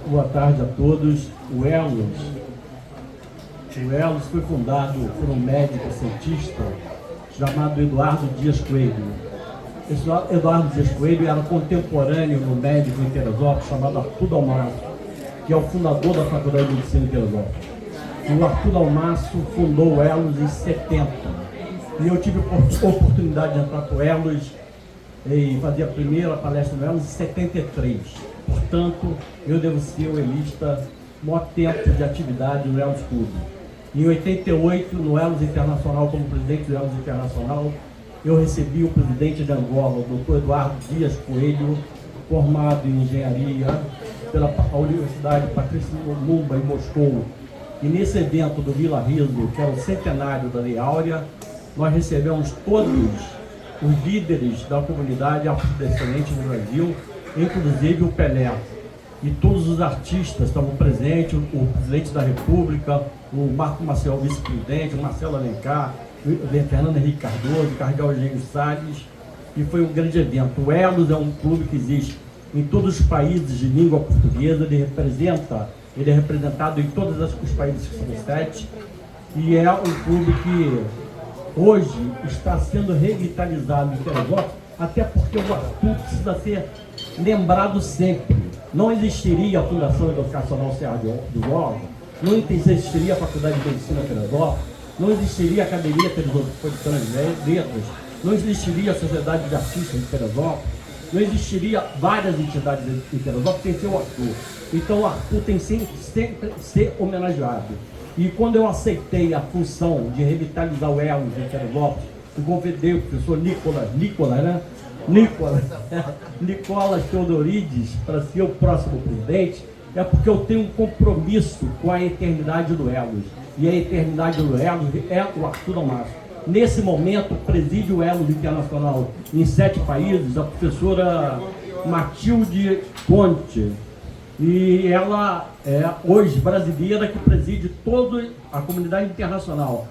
Boa tarde a todos. O Elos foi fundado por um médico cientista chamado Eduardo Dias Coelho. Esse Eduardo Dias Coelho era contemporâneo no médico em Teresópolis chamado Arthur Dalmaso. que é o fundador da Faculdade de Medicina de Teresópolis. O Arthur Dalmasso fundou o Elos em 70. E eu tive a oportunidade de entrar para o Elos e fazer a primeira palestra no Elos em 73. Portanto, eu devo ser o elista maior tempo de atividade no Elos Clube. Em 88, no Elos Internacional, como presidente do Elos Internacional, eu recebi o presidente de Angola, o Dr. Eduardo Dias Coelho, formado em engenharia pela Universidade Patrícia Lumumba em Moscou. E nesse evento do Vila Riso, que é o centenário da Lei Áurea, nós recebemos todos os líderes da comunidade afrodescendente no Brasil, inclusive o Pelé. E todos os artistas estavam presentes, o presidente da República, o Marco Maciel, vice-presidente, o Marcelo Alencar, o Fernando Henrique Cardoso, o Cardeal Eugênio Salles, e foi um grande evento. O Elos é um clube que existe em todos os países de língua portuguesa, ele é representado em todos os países que são 7, e é um clube que hoje está sendo revitalizado em Teresópolis, até porque o Arthur precisa ser lembrado sempre. Não existiria a Fundação Educacional Serra do Órgão, não existiria a Faculdade de Medicina de Teresópolis, não existiria a Academia Teresópolis de Letras, não existiria a Sociedade de Artistas de Teresópolis, não existiria várias entidades em Teresópolis sem ser o Arthur. Então o Arthur tem sempre ser homenageado. E quando eu aceitei a função de revitalizar o Elos em Teresópolis, eu convidei o professor Nicolas Teodorides para ser o próximo presidente, é porque eu tenho um compromisso com a eternidade do Elos. E a eternidade do Elos é o Arthur Dalmasso. Nesse momento, preside o Elos Internacional em 7 países, a professora Matilde Conte. E ela é hoje brasileira que preside toda a comunidade internacional,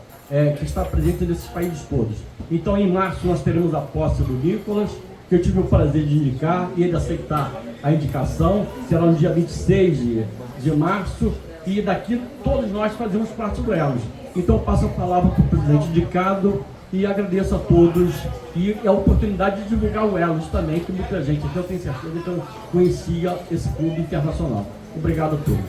que está presente nesses países todos. Então, em março, nós teremos a posse do Nicolas, que eu tive o prazer de indicar, e ele aceitar a indicação. Será no dia 26 de março, e daqui todos nós fazemos parte do Elos. Então, eu passo a palavra para o presidente indicado e agradeço a todos. E a oportunidade de divulgar o Elos também, que muita gente, eu tenho certeza que eu conhecia esse clube internacional. Obrigado a todos.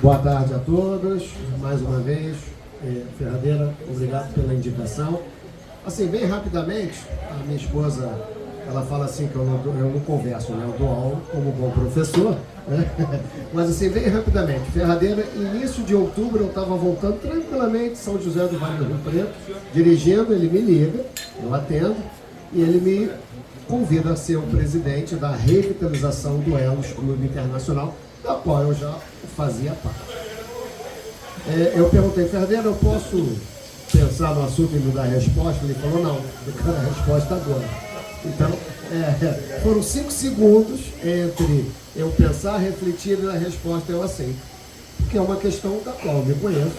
Boa tarde a todos, mais uma vez. Ferradeira, obrigado pela indicação. Assim, bem rapidamente, a minha esposa, ela fala assim que eu não converso, né? Eu dou aula como bom professor, né? Mas assim, bem rapidamente, Ferradeira, início de outubro eu estava voltando tranquilamente de São José do Vale do Rio Preto, dirigindo, ele me liga, eu atendo, e ele me convida a ser o presidente da revitalização do Elos Clube Internacional, da qual eu já fazia parte. Eu perguntei, Ferradeira, eu posso pensar no assunto e me dar a resposta? Ele falou, não, eu quero a resposta agora. Então, foram 5 segundos entre eu pensar, refletir e a resposta eu aceito. Porque é uma questão da qual eu me conheço,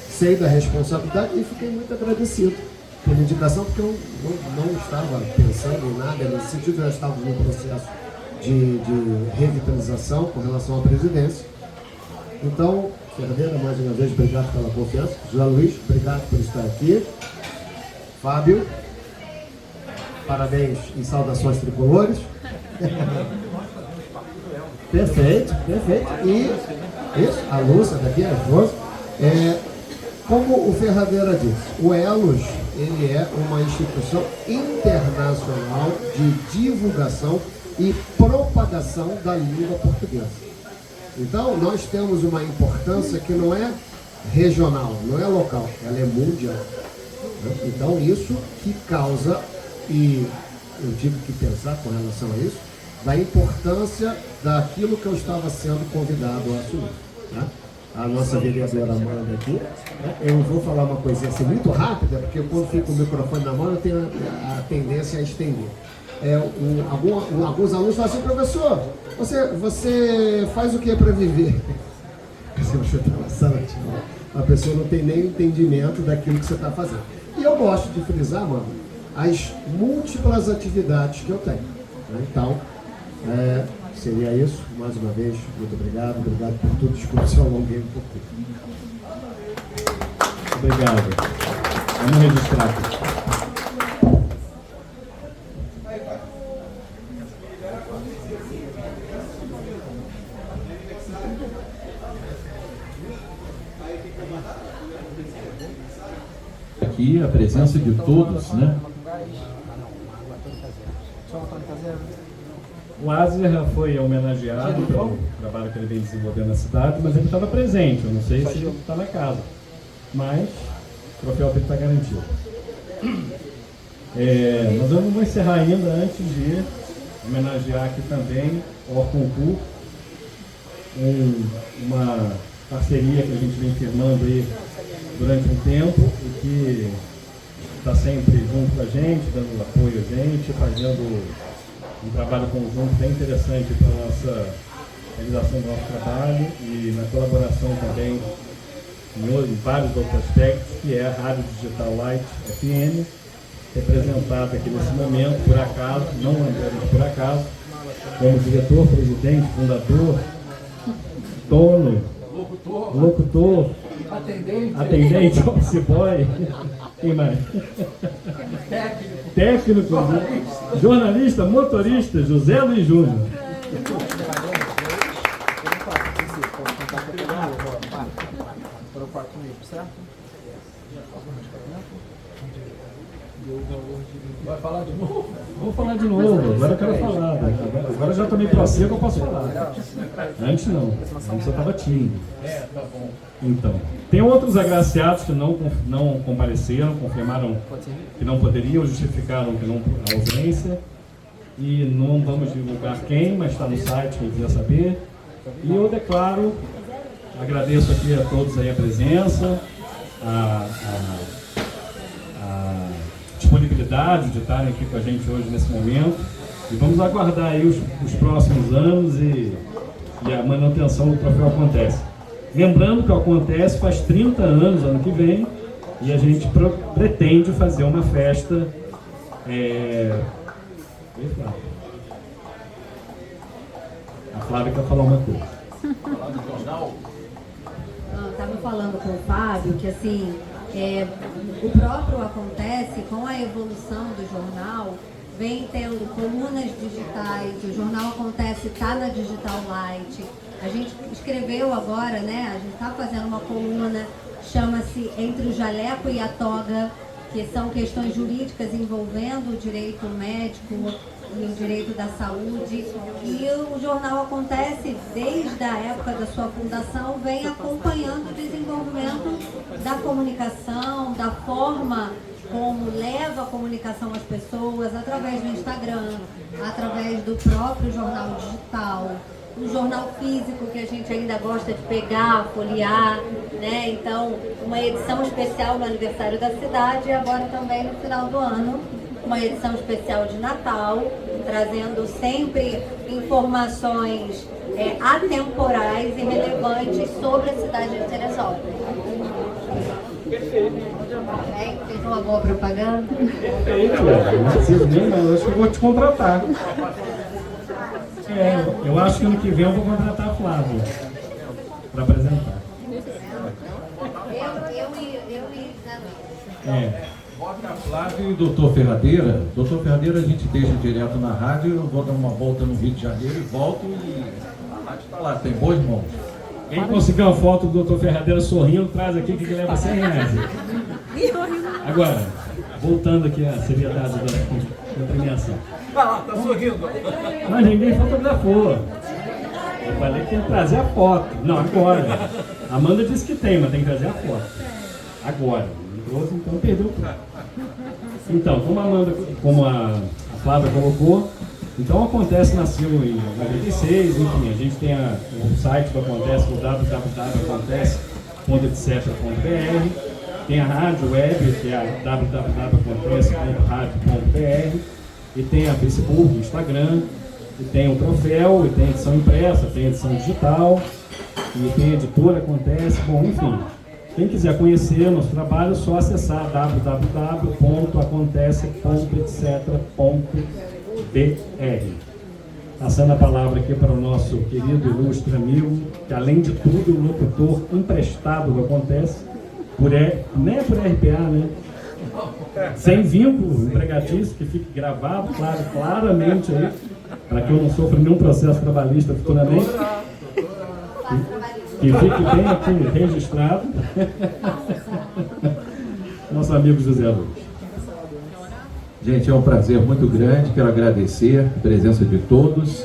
sei da responsabilidade e fiquei muito agradecido pela indicação, porque eu não estava pensando em nada nesse sentido, já estava no processo de revitalização com relação à presidência. Então, Ferradeira, mais uma vez, obrigado pela confiança. José Luiz, obrigado por estar aqui. Fábio, parabéns e saudações tricolores. Perfeito, perfeito. E isso, a Lúcia daqui, a esposa. Como o Ferradeira disse, o Elos, ele é uma instituição internacional de divulgação e propagação da língua portuguesa. Então, nós temos uma importância que não é regional, não é local, ela é mundial. Então, isso que causa, e eu tive que pensar com relação a isso, da importância daquilo que eu estava sendo convidado a assumir. Né? A nossa vereadora Amanda aqui, né? Eu vou falar uma coisinha assim muito rápida, porque quando fico com o microfone na mão, eu tenho a tendência a estender. Alguns alunos falam assim, professor, você faz o que para viver? A pessoa não tem nem entendimento daquilo que você está fazendo. E eu gosto de frisar, mano, as múltiplas atividades que eu tenho. Né? Então, seria isso. Mais uma vez, muito obrigado. Obrigado por tudo. Desculpa se eu alonguei um pouquinho. Obrigado. Vamos registrar aqui. aqui a presença de todos, né? O Azer foi homenageado pelo trabalho que ele vem desenvolvendo na cidade, mas ele estava presente, eu não sei se ele está na casa, mas o troféu está garantido. Nós vamos encerrar ainda antes de homenagear aqui também o Orconcur, uma parceria que a gente vem firmando aí durante um tempo e que está sempre junto com a gente, dando apoio a gente, fazendo um trabalho conjunto bem interessante para a nossa realização do nosso trabalho e na colaboração também em vários outros aspectos, que é a Rádio Digital Light FM, representada aqui nesse momento, por acaso, não andamos por acaso, como diretor, presidente, fundador, dono, locutor, atendente, office boy, quem mais? Técnico, jornalista, motorista, José Luiz Júnior. Vai falar de novo? Vou falar de novo, agora eu quero falar. Agora eu já tomei pra seco, eu posso falar. Antes não, antes eu estava tímido. Então, tem outros agraciados que não compareceram, confirmaram que não poderiam, justificaram que não a ausência. E não vamos divulgar quem, mas está no site, quem quiser saber. E eu declaro, agradeço aqui a todos aí a presença, a disponibilidade de estarem aqui com a gente hoje nesse momento. E vamos aguardar aí os próximos anos e a manutenção do troféu Acontece. Lembrando que o Acontece faz 30 anos ano que vem e a gente pretende fazer uma festa. A Flávia quer falar uma coisa. Estava falando com o Fábio que assim, o próprio Acontece, com a evolução do jornal, vem tendo colunas digitais, o jornal Acontece está na Digital Light. A gente escreveu agora, né? A gente está fazendo uma coluna, chama-se Entre o Jaleco e a Toga, que são questões jurídicas envolvendo o direito médico e o direito da saúde. E o jornal Acontece, desde a época da sua fundação, vem acompanhando o desenvolvimento da comunicação, da forma como leva a comunicação às pessoas, através do Instagram, através do próprio jornal digital, o jornal físico que a gente ainda gosta de pegar, folhear, né? Então, uma edição especial no aniversário da cidade e agora também no final do ano, uma edição especial de Natal, trazendo sempre informações atemporais e relevantes sobre a cidade de Teresópolis. Fez uma boa propaganda? Perfeito, não preciso nem, mas eu acho que eu vou te contratar. Eu acho que ano que vem eu vou contratar a Flávia para apresentar. Bota a Flávia e o doutor Ferradeira. Doutor Ferradeira a gente deixa direto na rádio, eu vou dar uma volta no Rio de Janeiro e volto e a rádio está lá, tem boas mãos. Quem conseguir uma foto do doutor Ferradeira sorrindo, traz aqui que leva R$100. Agora, voltando aqui à seriedade da premiação. Tá sorrindo. Mas ninguém fotografou. Eu falei que tem que trazer a foto. Não, agora. A Amanda disse que tem, mas tem que trazer a foto. Agora. Não trouxe, então perdeu tudo. Então, como a Flávia colocou, então o Acontece nasceu em 96, enfim, a gente tem o site do Acontece, o www.acontece.etc.br, tem a rádio web, que é a www.acontece.radio.br, e tem a Facebook, Instagram, e tem o troféu, e tem a edição impressa, tem a edição digital, e tem a editora Acontece, bom, enfim. Quem quiser conhecer nosso trabalho, é só acessar www.acontece.etc.br. Passando a palavra aqui para o nosso querido ilustre amigo, que além de tudo, o locutor emprestado do Acontece, nem é por RPA, né? Sem vínculo empregatício, que fique gravado, claramente aí, para que eu não sofra nenhum processo trabalhista futuramente. Que fique bem aqui registrado. nosso amigo José Luiz. Gente, é um prazer muito grande, quero agradecer a presença de todos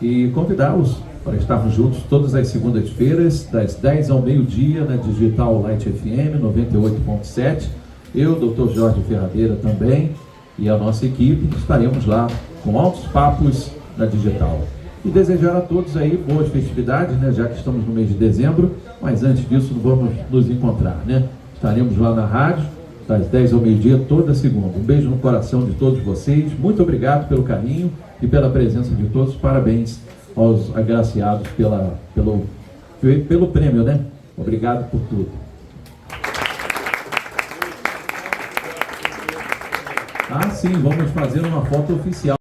e convidá-los para estarmos juntos todas as segundas-feiras, das 10 ao meio-dia, na Digital Light FM 98.7. Eu, Dr. Jorge Ferradeira também, e a nossa equipe estaremos lá com altos papos na Digital. E desejar a todos aí boas festividades, né, já que estamos no mês de dezembro, mas antes disso vamos nos encontrar, né? Estaremos lá na rádio, das 10 ao meio-dia, toda segunda. Um beijo no coração de todos vocês, muito obrigado pelo carinho e pela presença de todos, parabéns aos agraciados pelo prêmio, né? Obrigado por tudo. Ah, sim, vamos fazer uma foto oficial.